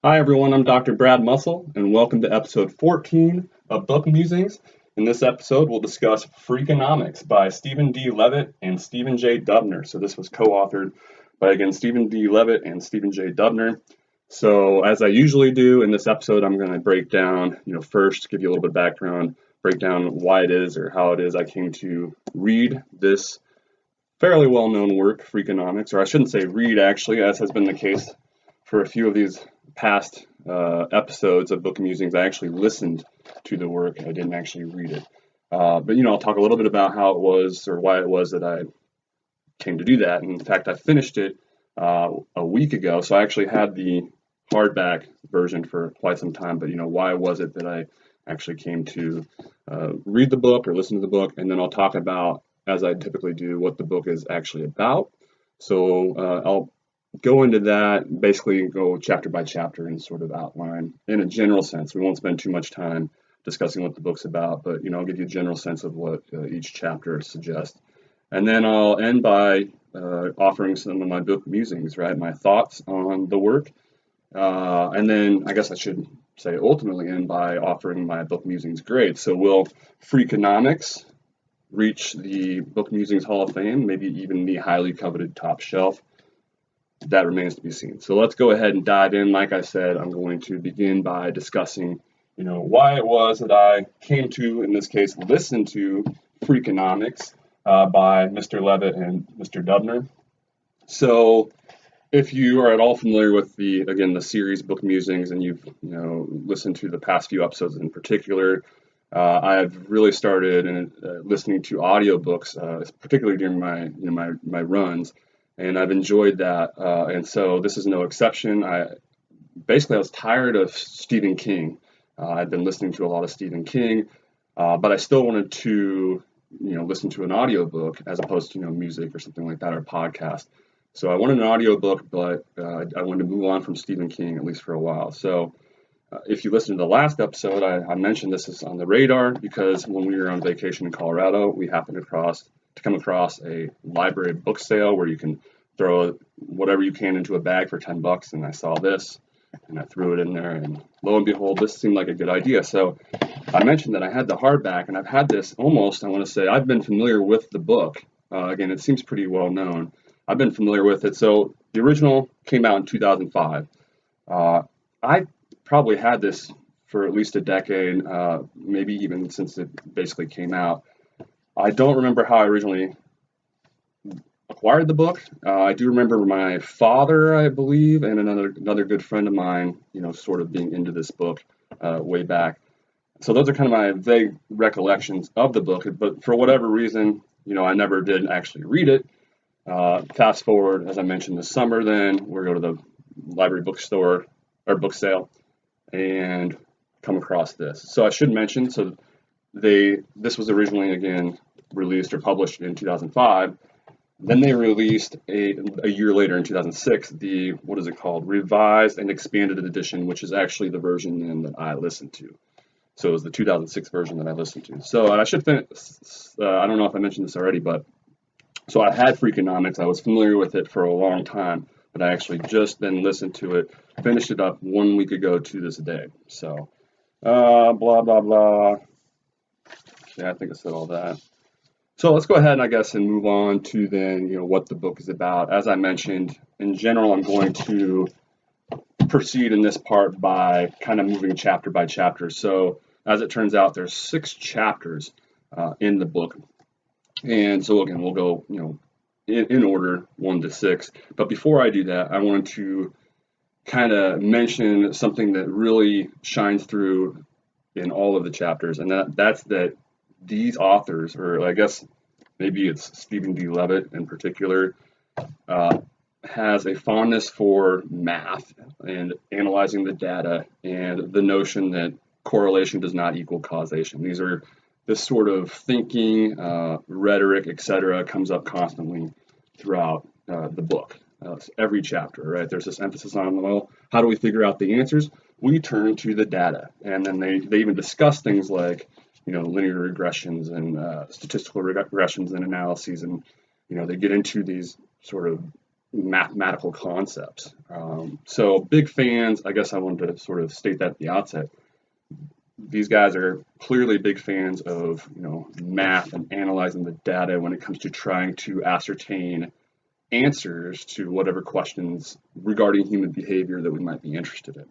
Hi everyone, I'm Dr. Brad Musil, and welcome to episode 14 of Book Musings. In this episode, we'll discuss Freakonomics by Stephen D. Levitt and Stephen J. Dubner. So this was co-authored by, again, Stephen D. Levitt and Stephen J. Dubner. So as I usually do in this episode, I'm going to break down, first give you a little bit of background, break down why it is or how it is I came to read this fairly well-known work, Freakonomics, or I shouldn't say read actually, as has been the case for a few of these past episodes of Book Musings. I actually listened to the work. I didn't actually read it. But I'll talk a little bit about how it was or why it was that I came to do that. And in fact, I finished it a week ago. So I actually had the hardback version for quite some time. But why was it that I actually came to read the book or listen to the book? And then I'll talk about, as I typically do, what the book is actually about. So I'll go into that, basically go chapter by chapter and sort of outline in a general sense. We won't spend too much time discussing what the book's about, but I'll give you a general sense of what each chapter suggests. And then I'll end by offering some of my book musings, right? My thoughts on the work. And then I guess I should say ultimately end by offering my book musings grade. So will Freakonomics reach the Book Musings Hall of Fame, maybe even the highly coveted top shelf? That remains to be seen. So let's go ahead and dive in. Like I said, I'm going to begin by discussing, why it was that I came to, in this case, listen to Freakonomics by Mr. Levitt and Mr. Dubner. So if you are at all familiar with the series Book Musings, and you've, listened to the past few episodes in particular, I've really started listening to audiobooks, particularly during my runs. And I've enjoyed that, and so this is no exception. I was tired of Stephen King. I'd been listening to a lot of Stephen King, but I still wanted to, listen to an audiobook as opposed to, music or something like that, or podcast. So I wanted an audiobook, but I wanted to move on from Stephen King, at least for a while. So if you listen to the last episode, I mentioned this is on the radar because when we were on vacation in Colorado, we happened to come across a library book sale where you can throw whatever you can into a bag for $10, and I saw this and I threw it in there, and lo and behold, this seemed like a good idea. So I mentioned that I had the hardback, and I've had this almost, I want to say, I've been familiar with the book. Again, it seems pretty well known. I've been familiar with it. So the original came out in 2005. I probably had this for at least a decade, maybe even since it basically came out. I don't remember how I originally acquired the book. I do remember my father, I believe, and another good friend of mine, sort of being into this book way back. So those are kind of my vague recollections of the book. But for whatever reason, I never did actually read it. Fast forward, as I mentioned, this summer, then we go to the library bookstore or book sale and come across this. So I should mention, this was originally, again, released or published in 2005. Then they released a year later in 2006, the, what is it called? Revised and Expanded Edition, which is actually the version then that I listened to. So it was the 2006 version that I listened to. So I should finish, I don't know if I mentioned this already, but so I had Freakonomics. I was familiar with it for a long time, but I actually just then listened to it, finished it up 1 week ago to this day. So blah, blah, blah. Yeah, I think I said all that. So let's go ahead and move on to then, what the book is about. As I mentioned, in general, I'm going to proceed in this part by kind of moving chapter by chapter. So as it turns out, there's 6 chapters in the book. And so again, we'll go, in order 1 to 6. But before I do that, I wanted to kind of mention something that really shines through in all of the chapters, and that's that these authors, or I guess maybe it's Stephen D. Levitt in particular, has a fondness for math and analyzing the data and the notion that correlation does not equal causation. This sort of thinking, rhetoric, etc., comes up constantly throughout the book. Every chapter, right? There's this emphasis on, well, how do we figure out the answers? We turn to the data, and then they even discuss things like, linear regressions and statistical regressions and analyses, and they get into these sort of mathematical concepts. So big fans, I guess I wanted to sort of state that at the outset. These guys are clearly big fans of, math and analyzing the data when it comes to trying to ascertain answers to whatever questions regarding human behavior that we might be interested in.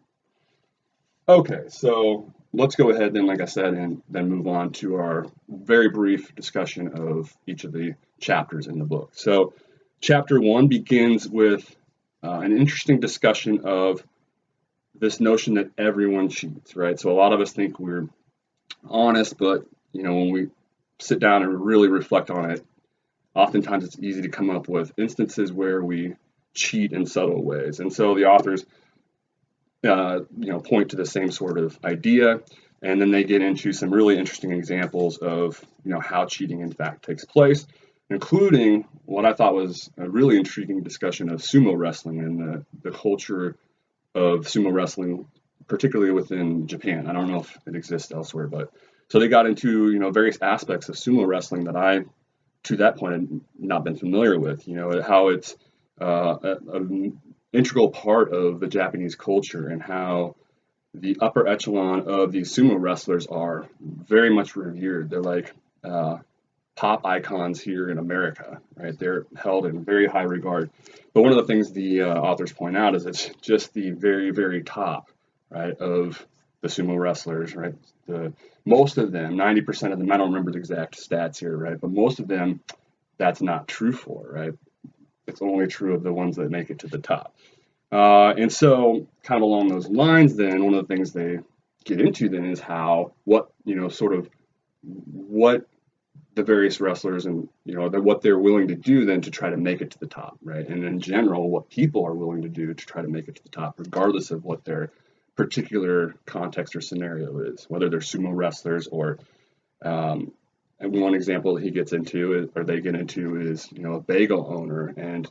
Okay, so let's go ahead then, like I said, and then move on to our very brief discussion of each of the chapters in the book. So chapter 1 begins with an interesting discussion of this notion that everyone cheats, right? So a lot of us think we're honest, but when we sit down and really reflect on it, oftentimes it's easy to come up with instances where we cheat in subtle ways. And so the authors point to the same sort of idea, and then they get into some really interesting examples of how cheating in fact takes place, including what I thought was a really intriguing discussion of sumo wrestling and the culture of sumo wrestling, particularly within Japan. I don't know if it exists elsewhere, but so they got into various aspects of sumo wrestling that I, to that point, had not been familiar with. How it's an integral part of the Japanese culture, and how the upper echelon of these sumo wrestlers are very much revered. They're like pop icons here in America, right? They're held in very high regard. But one of the things the authors point out is it's just the very, very top, right, of the sumo wrestlers, right? Most of them, 90% of them, I don't remember the exact stats here, right? But most of them, that's not true for, right? It's only true of the ones that make it to the top. And so kind of along those lines, then one of the things they get into then is what the various wrestlers and what they're willing to do then to try to make it to the top, right? And in general, what people are willing to do to try to make it to the top, regardless of what their particular context or scenario is, whether they're sumo wrestlers or and one example that he gets into they get into is a bagel owner, and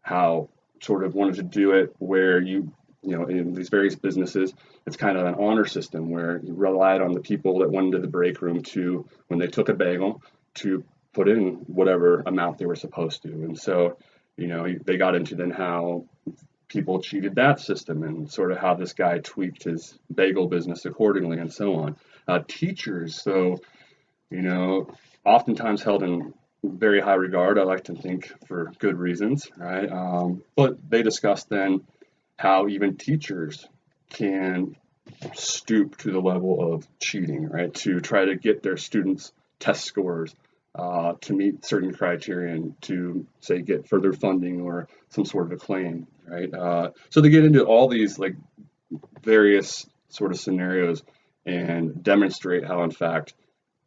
how sort of wanted to do it where in these various businesses, it's kind of an honor system where you relied on the people that went into the break room to, when they took a bagel, to put in whatever amount they were supposed to. And so, they got into then how people cheated that system, and sort of how this guy tweaked his bagel business accordingly, and so on. Teachers, so, oftentimes held in very high regard, I like to think for good reasons, right? But they discussed then how even teachers can stoop to the level of cheating, right? To try to get their students' test scores to meet certain criterion to, say, get further funding or some sort of acclaim, right? So they get into all these like various sort of scenarios and demonstrate how, in fact,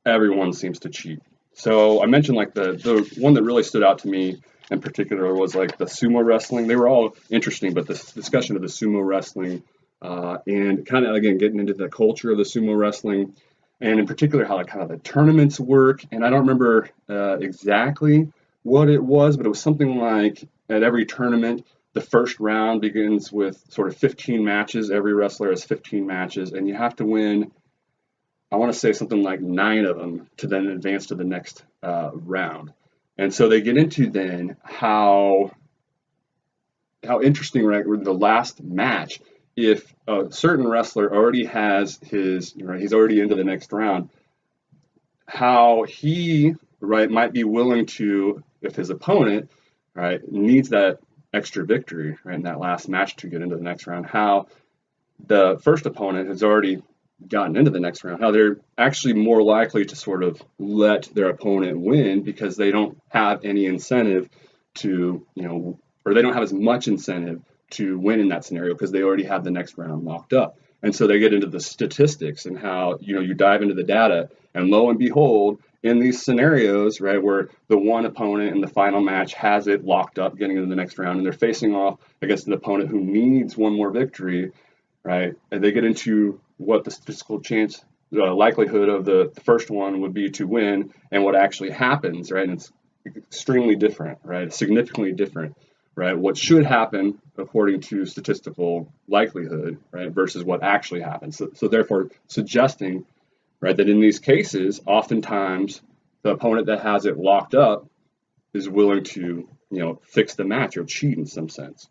everyone seems to cheat. So I mentioned like the one that really stood out to me in particular was like the sumo wrestling. They were all interesting, but this discussion of the sumo wrestling and kind of, again, getting into the culture of the sumo wrestling, and in particular how kind of the tournaments work. And I don't remember exactly what it was, but it was something like at every tournament, the first round begins with sort of 15 matches. Every wrestler has 15 matches, and you have to win, I want to say something like 9 of them to then advance to the next round. And so they get into then how interesting, right, the last match, if a certain wrestler already has his, right, he's already into the next round, how he, right, might be willing to, if his opponent, right, needs that extra victory, right, in that last match to get into the next round, how the first opponent has already gotten into the next round, how they're actually more likely to sort of let their opponent win because they don't have any incentive to, or they don't have as much incentive to win in that scenario because they already have the next round locked up. And so they get into the statistics and how, you dive into the data, and lo and behold, in these scenarios, right, where the one opponent in the final match has it locked up getting into the next round, and they're facing off against an opponent who needs one more victory, right, and they get into what the statistical chance, the likelihood of the first one would be to win, and what actually happens, right? And it's extremely different, right? Significantly different, right? What should happen according to statistical likelihood, right, versus what actually happens. So therefore, suggesting, right, that in these cases, oftentimes the opponent that has it locked up is willing to fix the match or cheat in some sense.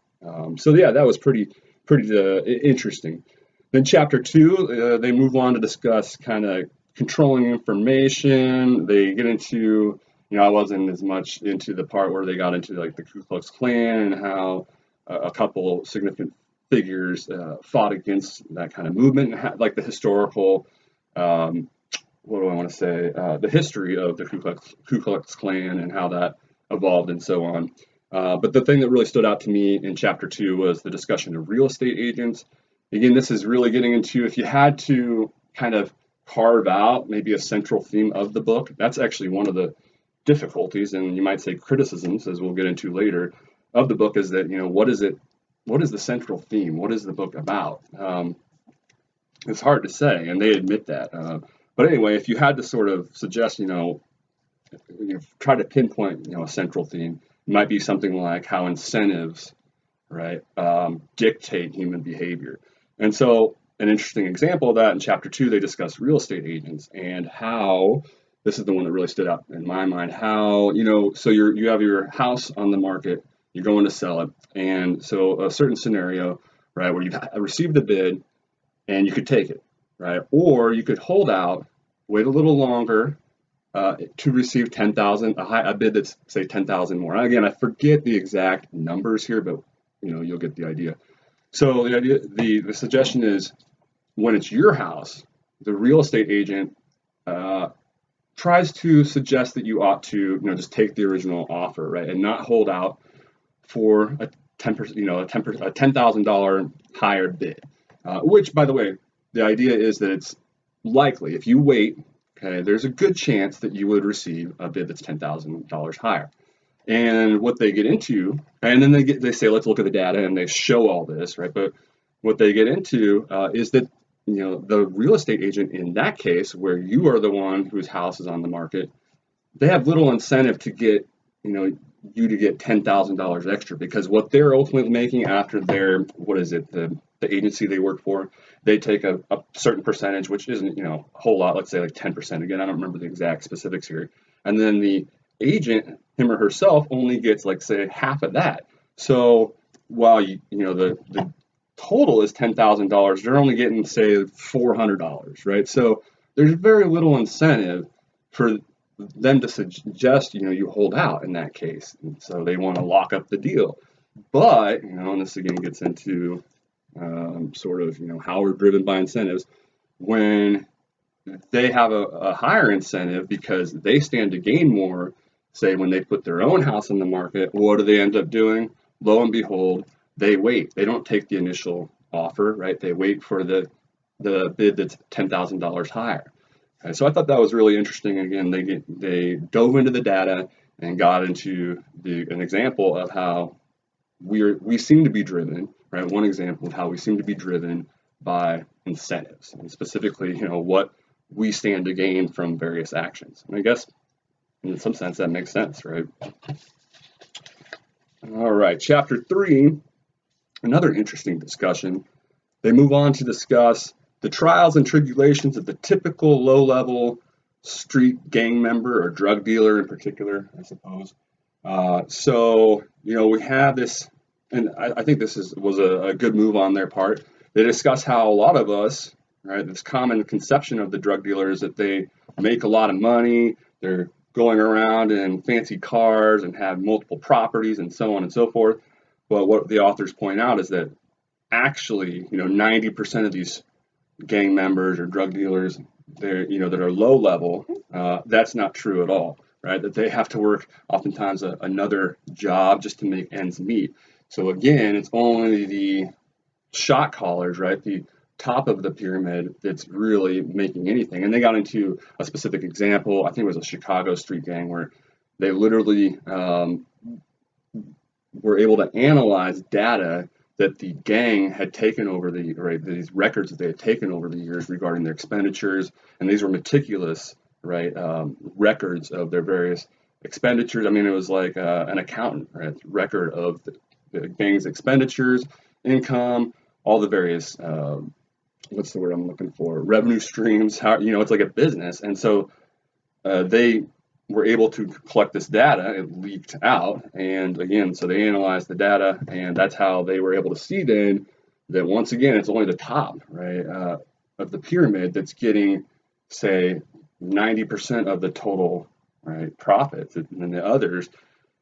So yeah, that was pretty interesting. Then chapter 2, they move on to discuss kind of controlling information. They get into, I wasn't as much into the part where they got into like the Ku Klux Klan and how a couple significant figures fought against that kind of movement, and like the historical, what do I want to say, the history of the Ku Klux Klan and how that evolved and so on. But the thing that really stood out to me in chapter 2 was the discussion of real estate agents. Again, this is really getting into, if you had to kind of carve out maybe a central theme of the book, that's actually one of the difficulties, and you might say criticisms, as we'll get into later, of the book, is that, what is the central theme? What is the book about? It's hard to say, and they admit that. But anyway, if you had to sort of suggest, try to pinpoint, a central theme, it might be something like how incentives, right, dictate human behavior. And so an interesting example of that in chapter 2, they discuss real estate agents and how, this is the one that really stood out in my mind, how, so you have your house on the market, you're going to sell it. And so a certain scenario, right, where you've received the bid and you could take it, right? Or you could hold out, wait a little longer to receive 10,000, a bid that's say 10,000 more. Again, I forget the exact numbers here, but you'll get the idea. So the suggestion is, when it's your house, the real estate agent tries to suggest that you ought to, just take the original offer, right, and not hold out for a $10,000 higher bid. Which, by the way, the idea is that it's likely if you wait, okay, there's a good chance that you would receive a bid that's $10,000 higher. And what they get into, and then they say, let's look at the data, and they show all this, right? But what they get into is that, the real estate agent in that case, where you are the one whose house is on the market, they have little incentive to get, you to get $10,000 extra, because what they're ultimately making after their, the agency they work for, they take a certain percentage, which isn't, a whole lot, let's say like 10%. Again, I don't remember the exact specifics here. And then the agent, him or herself, only gets like, say, half of that. So while the total is $10,000, they're only getting, say, $400, right? So there's very little incentive for them to suggest, you hold out in that case. And so they want to lock up the deal. But, and this again gets into sort of, how we're driven by incentives. When they have a higher incentive because they stand to gain more, say when they put their own house on the market, what do they end up doing? Lo and behold, they wait. They don't take the initial offer, right? They wait for the bid that's $10,000 higher. Okay, so I thought that was really interesting. Again, they dove into the data and got into an example of how we seem to be driven, right? One example of how we seem to be driven by incentives, and specifically, what we stand to gain from various actions. And I guess in some sense that makes sense, right? All right, chapter 3, another interesting discussion. They move on to discuss the trials and tribulations of the typical low-level street gang member or drug dealer in particular, I suppose. So, we have this, and I think this was a good move on their part. They discuss how a lot of us, right, this common conception of the drug dealer is that they make a lot of money, they're going around in fancy cars and have multiple properties and so on and so forth. But what the authors point out is that actually, 90% of these gang members or drug dealers, they're, that are low level, that's not true at all, right? That they have to work oftentimes another job just to make ends meet. So again, it's only the shot callers, right? The top of the pyramid that's really making anything. And they got into a specific example. I think it was a Chicago street gang where they literally were able to analyze data that the gang had taken over these records that they had taken over the years regarding their expenditures. And these were meticulous, right, records of their various expenditures. I mean, it was like an accountant, right, record of the gang's expenditures, income, all the various, what's the word I'm looking for, revenue streams, how, it's like a business. And so they were able to collect this data. It leaked out, and again, so they analyzed the data, and that's how they were able to see then that once again, it's only the top, right, of the pyramid that's getting, say, 90% of the total, right, profits, and then the others,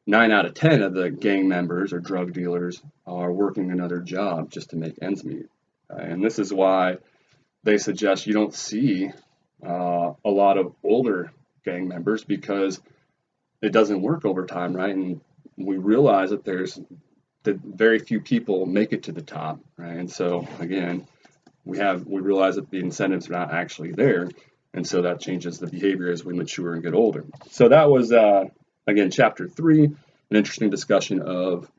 9 out of 10 of the gang members or drug dealers are working another job just to make ends meet. And this is why they suggest you don't see a lot of older gang members, because it doesn't work over time, right? And we realize that that very few people make it to the top, right? And so again, we realize that the incentives are not actually there, and so that changes the behavior as we mature and get older. So that was again chapter 3, an interesting discussion of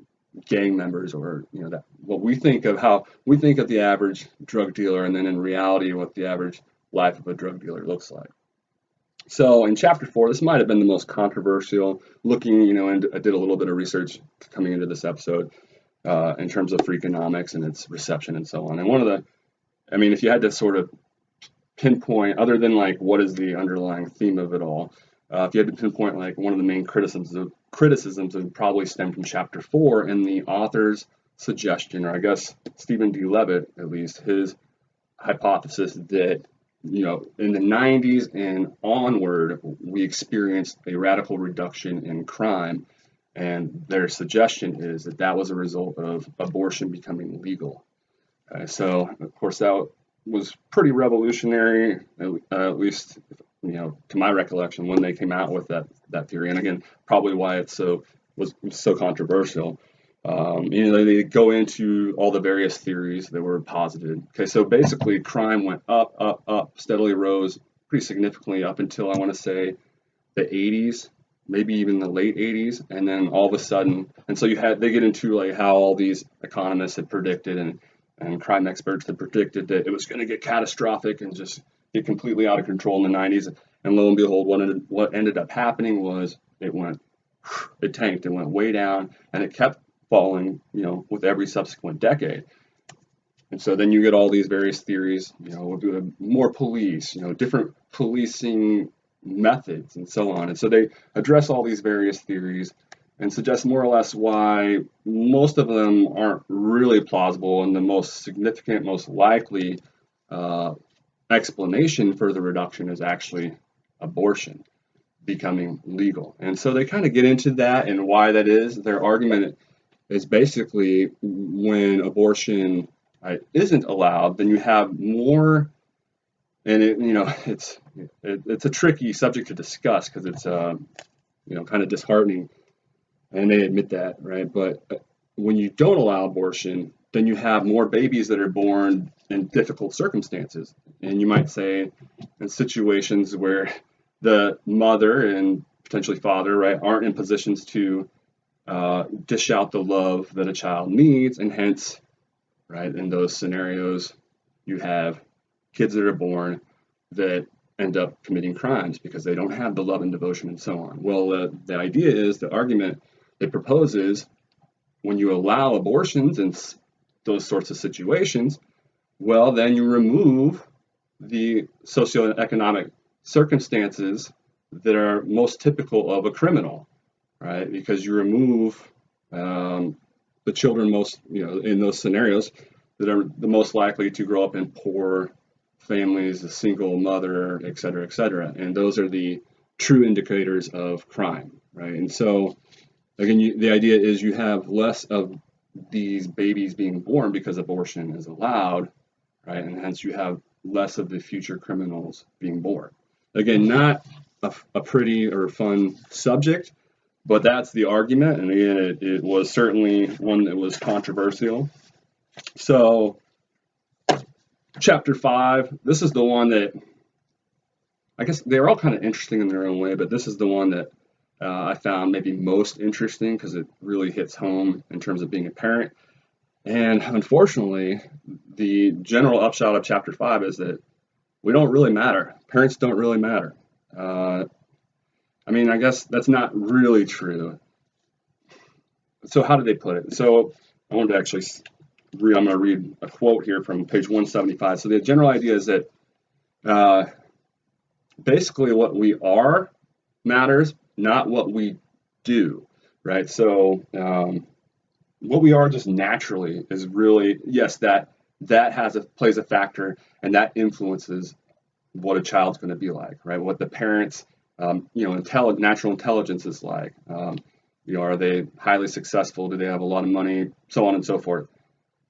gang members, or that what we think of, how we think of the average drug dealer, and then in reality what the average life of a drug dealer looks like. So in chapter 4, this might have been the most controversial, looking, and I did a little bit of research coming into this episode in terms of Freakonomics and its reception and so on. And if you had to sort of pinpoint, other than like what is the underlying theme of it all, if you had to pinpoint like one of the main criticisms would probably stem from chapter 4 and the author's suggestion, or I guess Stephen D. Levitt, at least, his hypothesis that in the 90s and onward, we experienced a radical reduction in crime, and their suggestion is that was a result of abortion becoming legal. So, of course, that was pretty revolutionary, at least, to my recollection, when they came out with that theory. And again, probably why it was so controversial. They go into all the various theories that were posited. Okay, so basically crime went up, steadily rose pretty significantly up until, I want to say, the 80s, maybe even the late 80s, and then all of a sudden, and so they get into like how all these economists had predicted and crime experts had predicted that it was going to get catastrophic and just get completely out of control in the 90s, and lo and behold, what ended up happening was it tanked, it went way down, and it kept falling, with every subsequent decade. And so then you get all these various theories, more police, different policing methods and so on. And so they address all these various theories and suggest more or less why most of them aren't really plausible, and the most significant, most likely explanation for the reduction is actually abortion becoming legal. And so they kind of get into that and why that is. Their argument is basically when abortion isn't allowed, then you have more, and it's a tricky subject to discuss because it's kind of disheartening, and they admit that, right? But when you don't allow abortion, then you have more babies that are born in difficult circumstances, and you might say in situations where the mother and potentially father, right, aren't in positions to dish out the love that a child needs, and hence, right, in those scenarios, you have kids that are born that end up committing crimes because they don't have the love and devotion and so on. Well, the idea is, the argument it proposes, when you allow abortions in those sorts of situations, well, then you remove the socioeconomic circumstances that are most typical of a criminal, right? Because you remove the children in those scenarios that are the most likely to grow up in poor families, a single mother, et cetera, and those are the true indicators of crime, right? And so, again, the idea is you have less of these babies being born because abortion is allowed, right? And hence you have less of the future criminals being born. Again, not a pretty or fun subject, but that's the argument, and again, it was certainly one that was controversial. So, chapter 5, this is the one that, I guess they're all kind of interesting in their own way, but this is the one that I found maybe most interesting because it really hits home in terms of being a parent. And unfortunately, the general upshot of chapter 5 is that we don't really matter. Parents don't really matter. I guess that's not really true. So how did they put it? So I wanted to actually I'm going to read a quote here from page 175. So the general idea is that basically what we are matters, not what we do, right? So what we are just naturally is really, yes, that plays a factor, and that influences what a child's going to be like, right? What the parents, natural intelligence is like. Are they highly successful? Do they have a lot of money? So on and so forth,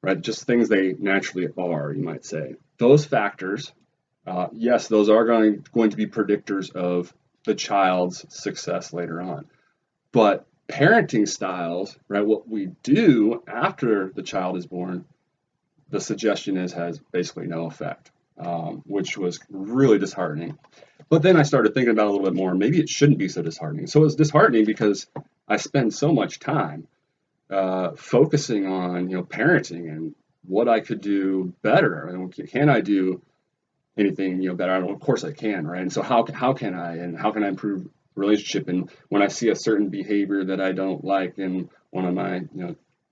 right? Just things they naturally are, you might say. Those factors, yes, those are going to be predictors of the child's success later on. But parenting styles, right? What we do after the child is born, the suggestion has basically no effect, which was really disheartening. But then I started thinking about it a little bit more. Maybe it shouldn't be so disheartening. So it's disheartening because I spend so much time focusing on parenting and what I could do better. And can I do anything better? Of course I can, right? And so how can I, and how can I improve relationship? And when I see a certain behavior that I don't like in one of my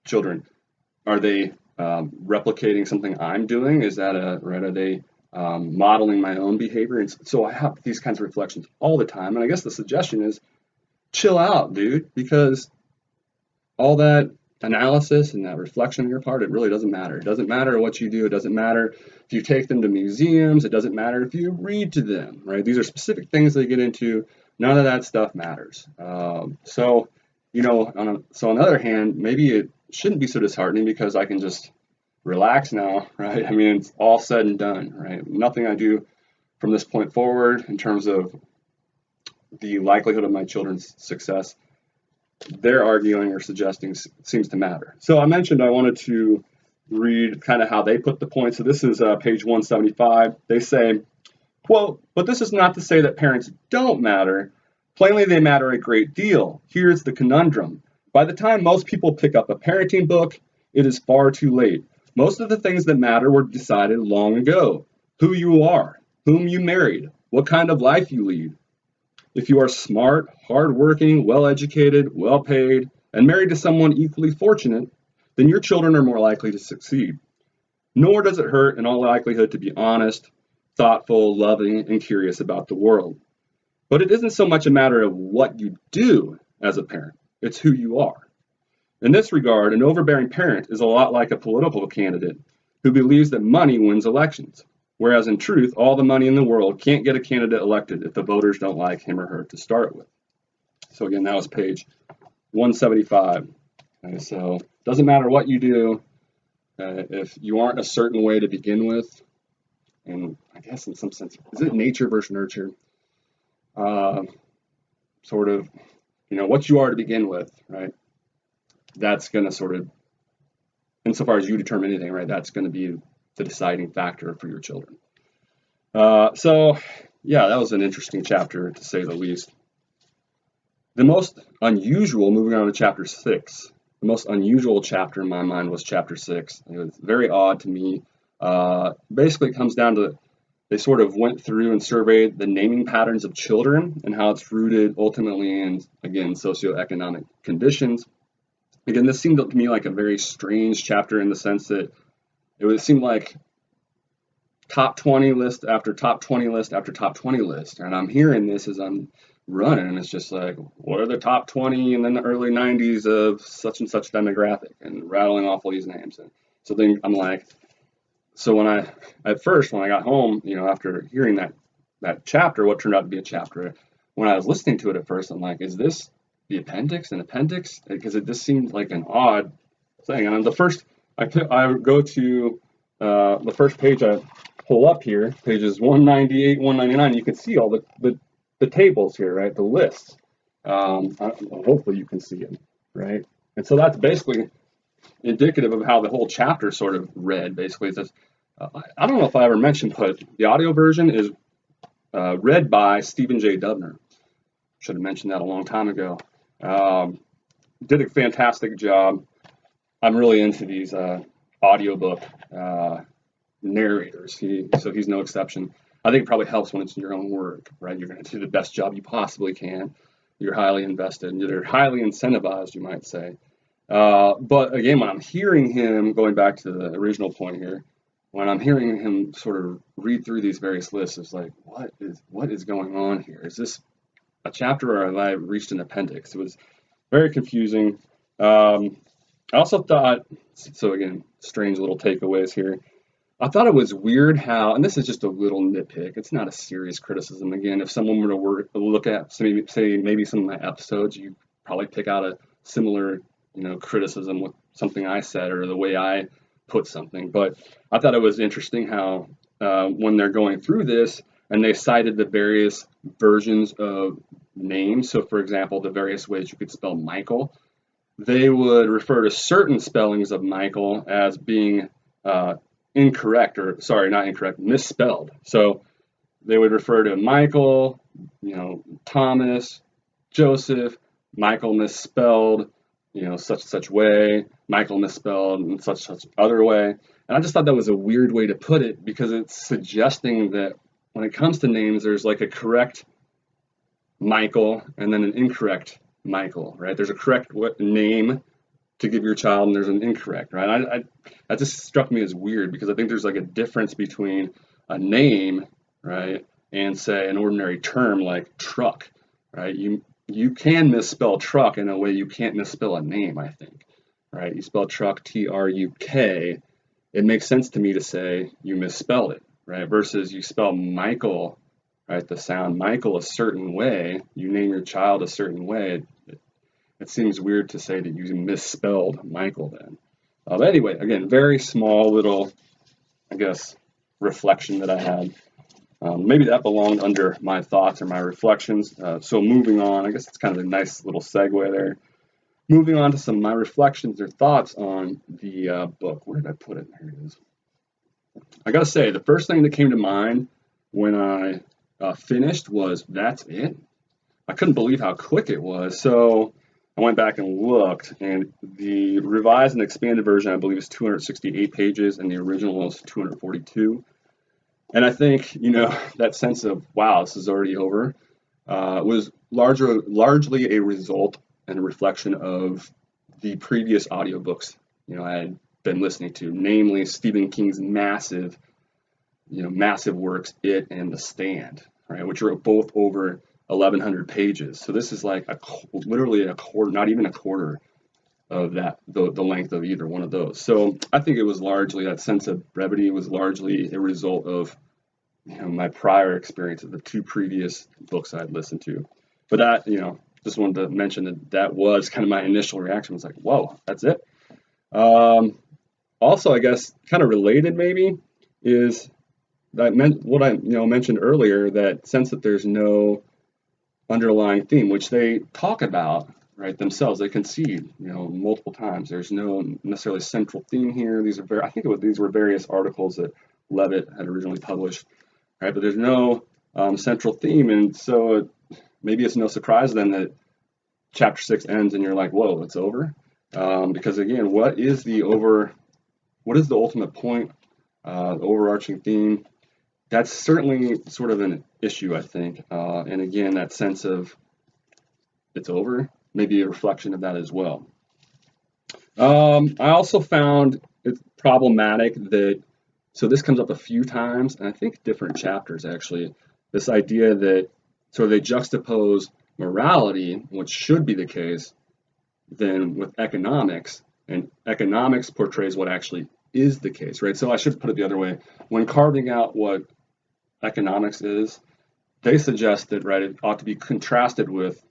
children, are they replicating something I'm doing? Is that are they modeling my own behavior? And so I have these kinds of reflections all the time. And I guess the suggestion is chill out, dude, because all that analysis and that reflection on your part, it really doesn't matter. It doesn't matter what you do. It doesn't matter if you take them to museums. It doesn't matter if you read to them, right? These are specific things they get into. None of that stuff matters. So on the other hand, maybe it shouldn't be so disheartening because I can just relax now, right? I mean, it's all said and done, right? Nothing I do from this point forward in terms of the likelihood of my children's success, they're arguing or suggesting seems to matter. So I mentioned I wanted to read kind of how they put the point. So this is page 175. They say, quote, "But this is not to say that parents don't matter. Plainly, they matter a great deal. Here's the conundrum. By the time most people pick up a parenting book, it is far too late. Most of the things that matter were decided long ago. Who you are, whom you married, what kind of life you lead. If you are smart, hardworking, well-educated, well-paid, and married to someone equally fortunate, then your children are more likely to succeed. Nor does it hurt in all likelihood to be honest, thoughtful, loving, and curious about the world. But it isn't so much a matter of what you do as a parent, it's who you are. In this regard, an overbearing parent is a lot like a political candidate who believes that money wins elections, whereas in truth, all the money in the world can't get a candidate elected if the voters don't like him or her to start with." So again, that was page 175. And so it doesn't matter what you do, if you aren't a certain way to begin with, and I guess in some sense, is it nature versus nurture? Sort of, what you are to begin with, right? That's going to sort of, insofar as you determine anything, right, that's going to be the deciding factor for your children. So, yeah, that was an interesting chapter, to say the least. The most unusual, moving on to chapter 6, the most unusual chapter in my mind was chapter 6. It was very odd to me. Basically, it comes down to, they sort of went through and surveyed the naming patterns of children and how it's rooted ultimately in, again, socioeconomic conditions. Again, this seemed to me like a very strange chapter in the sense that it seemed like top 20 list after top 20 list after top 20 list. And I'm hearing this as I'm running, and it's just like, what are the top 20 and then the early 90s of such and such demographic, and rattling off all these names. And so then I'm like, so when I got home, after hearing that chapter, what turned out to be a chapter, when I was listening to it at first, I'm like, is this the appendix, an appendix? Because it just seemed like an odd thing. And the first, I go to the first page I pull up here, pages 198, 199, you can see all the tables here, right? The lists. Hopefully you can see them, right? And so that's basically indicative of how the whole chapter sort of read. Basically, it says, I don't know if I ever mentioned, but the audio version is read by Stephen J. Dubner. Should have mentioned that a long time ago. Did a fantastic job. I'm really into these audiobook narrators. He's no exception. I think it probably helps when it's your own work, right? You're going to do the best job you possibly can. You're highly invested, and you're highly incentivized, you might say. But again, when I'm hearing him, going back to the original point here, when I'm hearing him sort of read through these various lists, it's like, what is going on here? Is this a chapter or have I reached an appendix? It was very confusing. I also thought, so again, strange little takeaways here. I thought it was weird how, and this is just a little nitpick, it's not a serious criticism. Again, if someone were to look at, say maybe some of my episodes, you probably pick out a similar, criticism with something I said or the way I put something. But I thought it was interesting how when they're going through this and they cited the various versions of names. So for example, the various ways you could spell Michael, they would refer to certain spellings of Michael as being incorrect, or sorry, not incorrect, misspelled. So they would refer to Michael, Thomas, Joseph, Michael misspelled, such and such way, Michael misspelled in such other way. And I just thought that was a weird way to put it, because it's suggesting that when it comes to names, there's like a correct Michael and then an incorrect Michael, right? There's a correct name to give your child, and there's an incorrect, right? That just struck me as weird, because I think there's like a difference between a name, right, and say an ordinary term like truck, right? You can misspell truck in a way you can't misspell a name, I think, right? You spell truck Truk, it makes sense to me to say you misspelled it, right? Versus you spell Michael, right? The sound Michael a certain way, you name your child a certain way. It seems weird to say that you misspelled Michael then. But anyway, again, very small little, I guess, reflection that I had. Maybe that belonged under my thoughts or my reflections. So moving on, I guess it's kind of a nice little segue there. Moving on to some of my reflections or thoughts on the book. Where did I put it? Here it is. I got to say, the first thing that came to mind when I finished was, that's it? I couldn't believe how quick it was. So I went back and looked, and the revised and expanded version, I believe, is 268 pages, and the original is 242. And I think, that sense of, wow, this is already over, was largely a result and a reflection of the previous audiobooks, I had been listening to, namely Stephen King's massive works, It and The Stand, right, which are both over 1,100 pages. So this is like literally a quarter, not even a quarter of that, the length of either one of those. So I think it was largely, that sense of brevity was largely a result of my prior experience of the two previous books I'd listened to. But that, just wanted to mention that was kind of my initial reaction, was like, whoa, that's it. Also, I guess kind of related maybe is that what I mentioned earlier, that sense that there's no underlying theme, which they talk about, right, themselves. They concede, multiple times. There's no necessarily central theme here. These were various articles that Levitt had originally published, right? But there's no central theme, and so maybe it's no surprise then that chapter 6 ends and you're like, whoa, it's over. Because again, what is the ultimate point, the overarching theme? That's certainly sort of an issue, I think. And again, that sense of it's over, maybe a reflection of that as well. I also found it problematic that, so this comes up a few times, and I think different chapters actually, this idea that, so they juxtapose morality, which should be the case, then with economics, and economics portrays what actually is the case, right? So I should put it the other way. When carving out what economics is, they suggest that, right, it ought to be contrasted with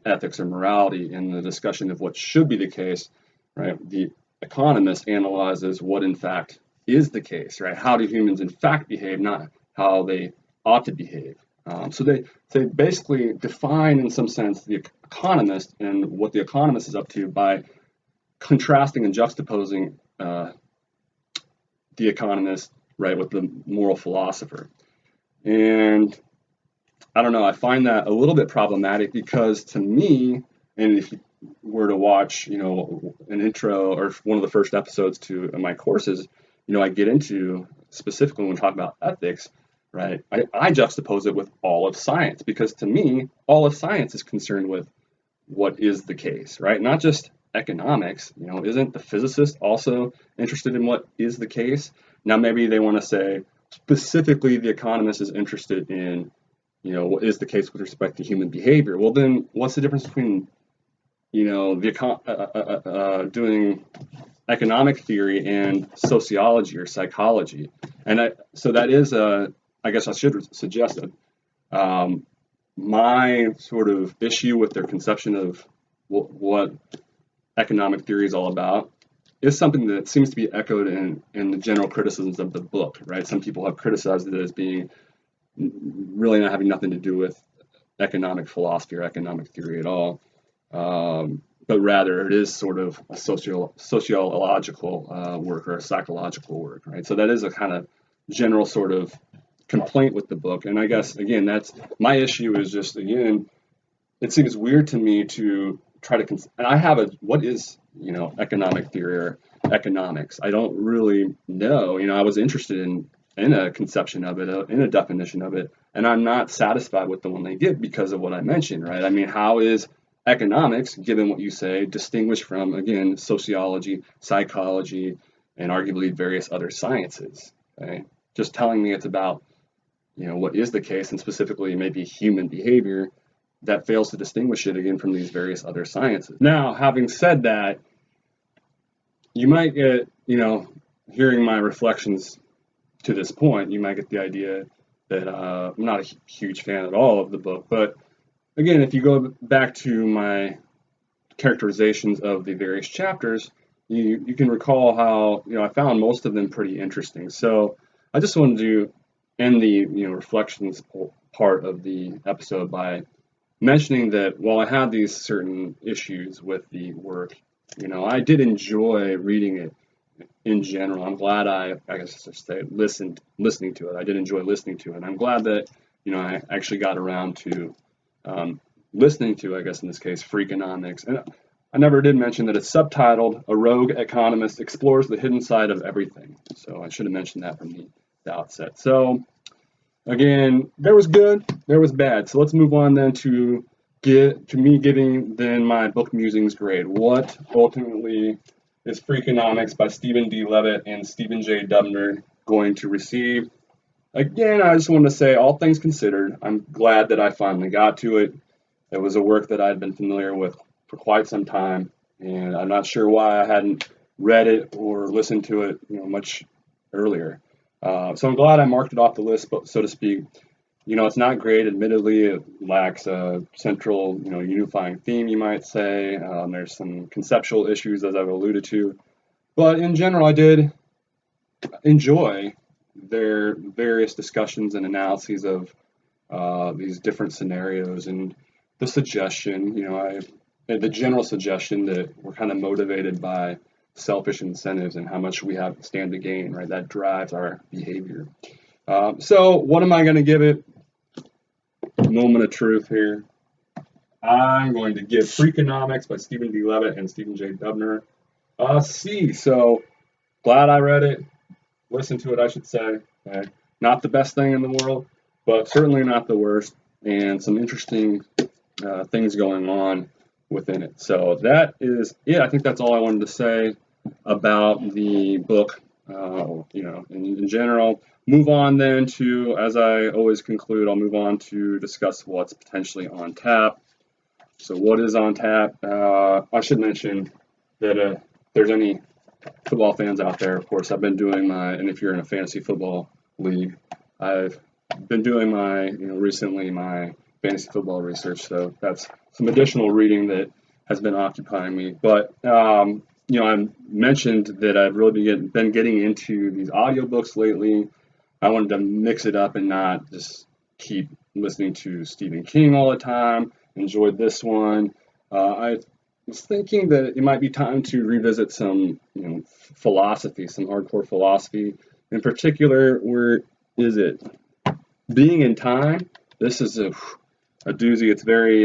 ethics or morality in the discussion of what should be the case, right? The economist analyzes what in fact is the case, right? How do humans in fact behave, not how they ought to behave. So they basically define, in some sense, the economist and what the economist is up to by contrasting and juxtaposing the economist, right, with the moral philosopher. And I don't know, I find that a little bit problematic, because to me, and if you were to watch, an intro or one of the first episodes to my courses, I get into, specifically when we talk about ethics, right, I juxtapose it with all of science, because to me, all of science is concerned with what is the case, right? Not just economics, isn't the physicist also interested in what is the case? Now, maybe they want to say, specifically, the economist is interested in what is the case with respect to human behavior? Well, then what's the difference between, doing economic theory and sociology or psychology? And so that is, I guess I should suggest that my sort of issue with their conception of what economic theory is all about is something that seems to be echoed in the general criticisms of the book, right? Some people have criticized it as being really not having nothing to do with economic philosophy or economic theory at all, but rather it is sort of a sociological work or a psychological work, right? So that is a kind of general sort of complaint with the book. And I guess, again, that's my issue is just, again, it seems weird to me to try to, and I have what is, economic theory or economics? I don't really know. I was interested in a conception of it, in a definition of it, and I'm not satisfied with the one they give because of what I mentioned, right? I mean, how is economics, given what you say, distinguished from, again, sociology, psychology, and arguably various other sciences, okay? Just telling me it's about, what is the case, and specifically maybe human behavior, that fails to distinguish it, again, from these various other sciences. Now, having said that, you might get, hearing my reflections to this point, you might get the idea that I'm not a huge fan at all of the book. But again, if you go back to my characterizations of the various chapters, you can recall how, I found most of them pretty interesting. So I just wanted to end the, reflections part of the episode by mentioning that while I had these certain issues with the work, I did enjoy reading it in general. I'm glad I guess I should say listening to it. I did enjoy listening to it. I'm glad that, I actually got around to listening to, I guess in this case, Freakonomics. And I never did mention that it's subtitled "A Rogue Economist Explores the Hidden Side of Everything." So I should have mentioned that from the outset. So again, there was good, there was bad. So let's move on then to me giving then my book musings grade. What ultimately is Freakonomics by Stephen D. Levitt and Stephen J. Dubner going to receive? Again, I just want to say, all things considered, I'm glad that I finally got to it. It was a work that I'd been familiar with for quite some time, and I'm not sure why I hadn't read it or listened to it, much earlier. So I'm glad I marked it off the list, so to speak. It's not great. Admittedly, it lacks a central, unifying theme, you might say. There's some conceptual issues, as I've alluded to. But in general, I did enjoy their various discussions and analyses of these different scenarios, and the suggestion, the general suggestion that we're kind of motivated by selfish incentives and how much we have to stand to gain, right? That drives our behavior. So what am I going to give it? Moment of truth here. I'm going to give Freakonomics by Stephen D. Levitt and Stephen J. Dubner a C. So glad I read it. Listened to it, I should say. Okay. Not the best thing in the world, but certainly not the worst. And some interesting things going on within it. So that is it. I think that's all I wanted to say about the book, in general. Move on then to, as I always conclude, I'll move on to discuss what's potentially on tap. So what is on tap? I should mention that if there's any football fans out there, of course, I've been doing and if you're in a fantasy football league, I've been doing recently my fantasy football research. So that's some additional reading that has been occupying me. But I mentioned that I've really been getting into these audiobooks lately. I wanted to mix it up and not just keep listening to Stephen King all the time. Enjoyed this one. I was thinking that it might be time to revisit some, philosophy, some hardcore philosophy. In particular, where is it? Being in Time. This is a doozy. It's very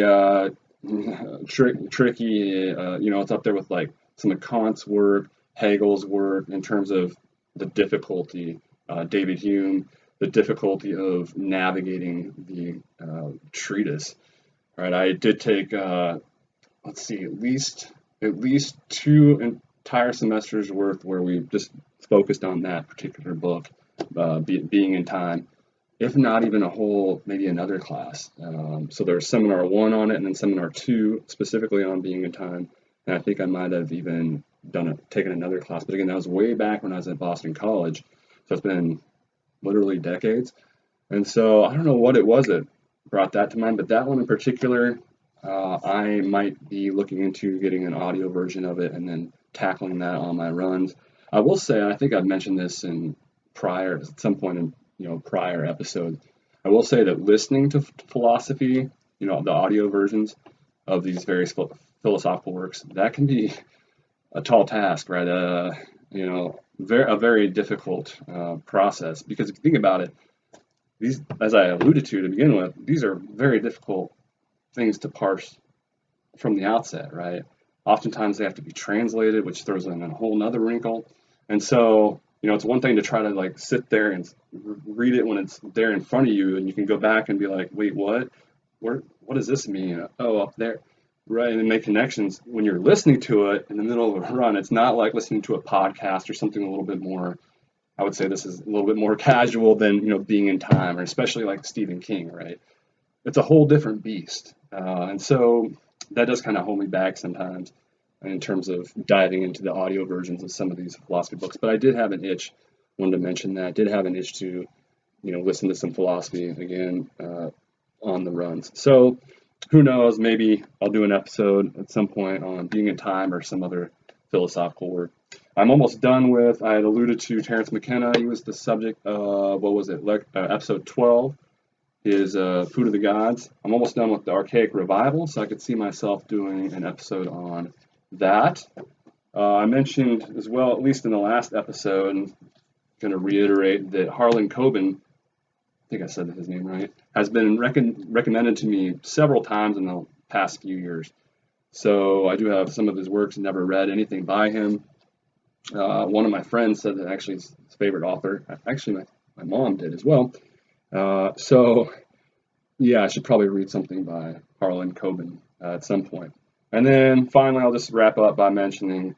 tricky. It's up there with like some of Kant's work, Hegel's work in terms of the difficulty. David Hume, the difficulty of navigating the treatise. Right, I did take, at least 2 entire semesters worth where we just focused on that particular book, Being in Time. if not even a whole, maybe another class. So there's seminar 1 on it, and then seminar 2 specifically on being in time. And I think I might have even taken another class. But again, that was way back when I was at Boston College. So it's been literally decades. And so I don't know what it was that brought that to mind, but that one in particular, I might be looking into getting an audio version of it and then tackling that on my runs. I will say, I think I've mentioned this at some point in prior episodes. I will say that listening to philosophy, the audio versions of these various philosophical works, that can be a tall task, right? A very difficult process, because if you think about it, these, as I alluded to begin with, these are very difficult things to parse from the outset, right? Oftentimes they have to be translated, which throws in a whole nother wrinkle. And so, it's one thing to try to like sit there and read it when it's there in front of you, and you can go back and be like, wait, what? What does this mean? Oh, up there. Right, and make connections when you're listening to it in the middle of a run. It's not like listening to a podcast or something a little bit more, I would say this is a little bit more casual than, being in time, or especially like Stephen King, right? It's a whole different beast. And so that does kind of hold me back sometimes in terms of diving into the audio versions of some of these philosophy books. But I did have an itch, wanted to mention that, I did have an itch to, listen to some philosophy again on the runs. So who knows, maybe I'll do an episode at some point on being in time or some other philosophical work. I'm almost done with, I had alluded to Terence McKenna. He was the subject of, episode 12 is Food of the Gods. I'm almost done with the Archaic Revival, so I could see myself doing an episode on that. I mentioned as well, at least in the last episode, and going to reiterate that Harlan Coben, I think I said his name right, has been recommended to me several times in the past few years. So I do have some of his works, never read anything by him. One of my friends said that actually his favorite author, actually my mom did as well. So yeah, I should probably read something by Harlan Coben at some point. And then finally, I'll just wrap up by mentioning,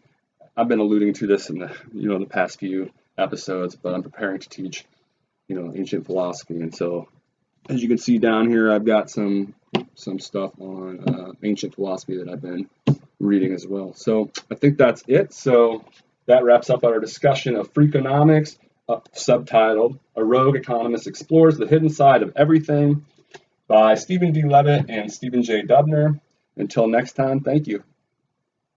I've been alluding to this in the past few episodes, but I'm preparing to teach ancient philosophy. And so, as you can see down here, I've got some stuff on ancient philosophy that I've been reading as well. So I think that's it. So that wraps up our discussion of Freakonomics, subtitled "A Rogue Economist Explores the Hidden Side of Everything" by Stephen D. Levitt and Stephen J. Dubner. Until next time, thank you.